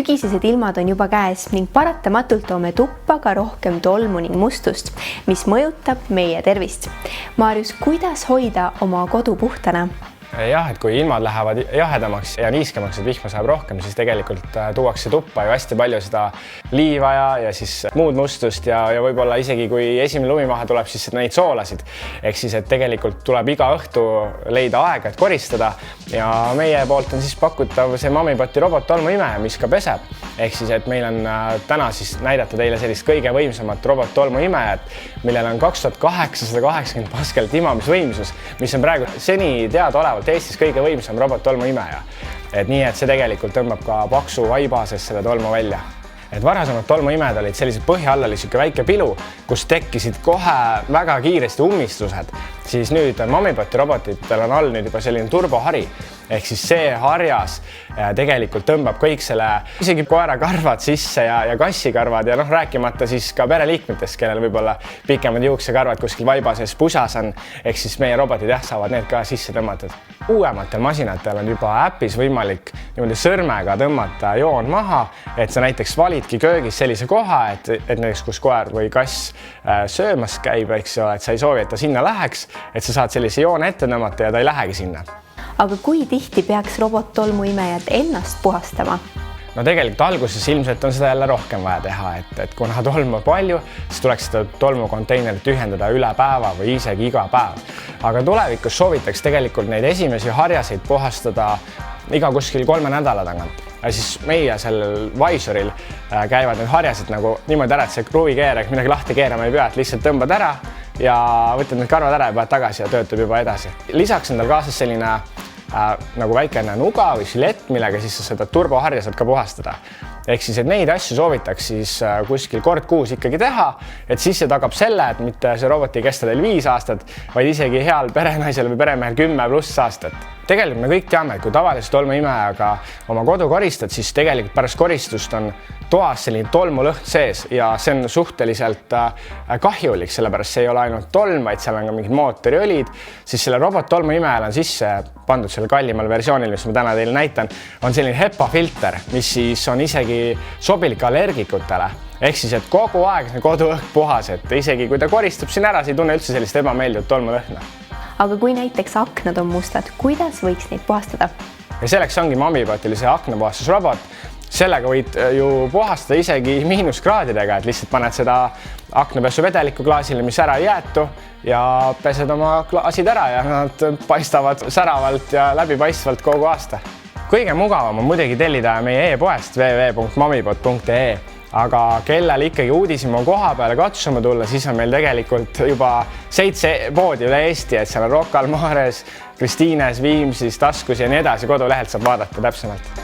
Sügisesed ilmad on juba käes ning paratamatult toome tuppa ka rohkem tolmu ning mustust, mis mõjutab meie tervist. Maarjus, kuidas hoida oma kodu puhtana? Jah, et kui ilmad lähevad jahedamaks ja niiskemaks, et vihma saab rohkem, siis tegelikult tuuakse tuppa ju hästi palju seda liiva ja siis muud mustust ja võib-olla isegi kui esimene lumimahe tuleb, siis neid soolasid. Ehk siis, et tegelikult tuleb iga õhtu leida aega, et koristada ja meie poolt on siis pakutav see Mamipoti robottolmuimeja, mis ka peseb. Ehk siis, et meil on täna siis näidata teile sellist kõige võimsamat robottolmuimejat, millel on 2880 paskalit imamisvõimsus, mis on praegu seni teadaolevalt Eestis kõige võimsam robottolmuimeja. Et nii, et see tegelikult tõmbab ka paksu vaiba sees selle tolmu välja. Et varasemad tolmuimejad olid sellised põhja all oli siuke väike pilu, kus tekkisid kohe väga kiiresti ummistused. Siis nüüd Mamipoti robotitel on all nüüd juba selline turbohari. Ehk siis see harjas tegelikult tõmbab kõik selle, isegi koera karvad sisse ja kassikarvad ja rääkimata siis ka pereliikmetest, kellel võib-olla pikemad juuksekarvad kuskil vaiba sees pusas on. Ehk siis meie robotid saavad need ka sisse tõmmatud. Uuematel masinatel on juba äpis võimalik niimoodi sõrmega tõmmata joon maha, et sa näiteks validki köögis sellise koha, et näiteks kus koer või kass söömas käib, eks ole, et sa ei soovi, et ta sinna läheks, et sa saad sellise joone ette tõmmata ja ta ei lähegi sinna. Aga kui tihti peaks robottolmuimejad ennast puhastama? No tegelikult alguses ilmselt on seda jälle rohkem vaja teha, et kuna tolmu palju, siis tuleks seda tolmukonteinerit ühendada üle päeva või isegi iga päev. Aga tulevikus soovitaks tegelikult neid esimesi harjaseid puhastada iga kuskil 3 nädala tagant. Ja siis meie sellel Visoril käivad need harjased nagu niimoodi ära, et see kruvikeerega midagi lahti keerama ei pea, et lihtsalt tõmbad ära ja võtad need karvad ära ja paned tagasi ja töötab juba edasi. Lisaks on tal kaasas selline nagu väikene nuga või silett, millega siis sa seda turboharja saad ka puhastada. Ehk siis, et neid asju soovitaks siis kuskil kord kuus ikkagi teha, et siis see tagab selle, et mitte see robot ei kesta teil 5 aastat, vaid isegi heal perenaisel või peremehel 10+ aastat. Tegelikult me kõik teame, et kui tavaliselt tolmuimejaga oma kodu koristad, siis tegelikult pärast koristust on toas selline tolmulõhn sees ja see on suhteliselt kahjulik, sellepärast see ei ole ainult tolm, vaid seal on ka mingid mootoriõlid, siis selle robottolmuimejal on sisse pandud selle kallimal versioonil, mis ma täna teile näitan, on selline HEPA-filter, mis siis on isegi sobilik allergikutele. Ehk siis, et kogu aeg koduõhk puhas, et isegi kui ta koristab siin ära, see ei tunne üldse sellist ebameeldivat tolmulõhna. Aga kui näiteks aknad on mustad, kuidas võiks neid puhastada? Ja selleks ongi Mamipotil see aknapuhastusrobot. Sellega võid ju puhastada isegi miinuskraadidega, et lihtsalt paned seda aknapesu vedeliku klaasile, mis ära ei jäetu ja pesed oma klaasid ära ja nad paistavad säravalt ja läbipaistvalt kogu aasta. Kõige mugavam on muidugi tellida meie e-poest www.mamipot.ee. Aga kellel ikkagi uudishimu koha peale katsuma tulla, siis on meil tegelikult juba 7 poodi üle Eesti, et seal on Rocca al Mares, Kristiines, Viimsis, Taskus ja nii edasi. Kodulehelt saab vaadata täpsemalt.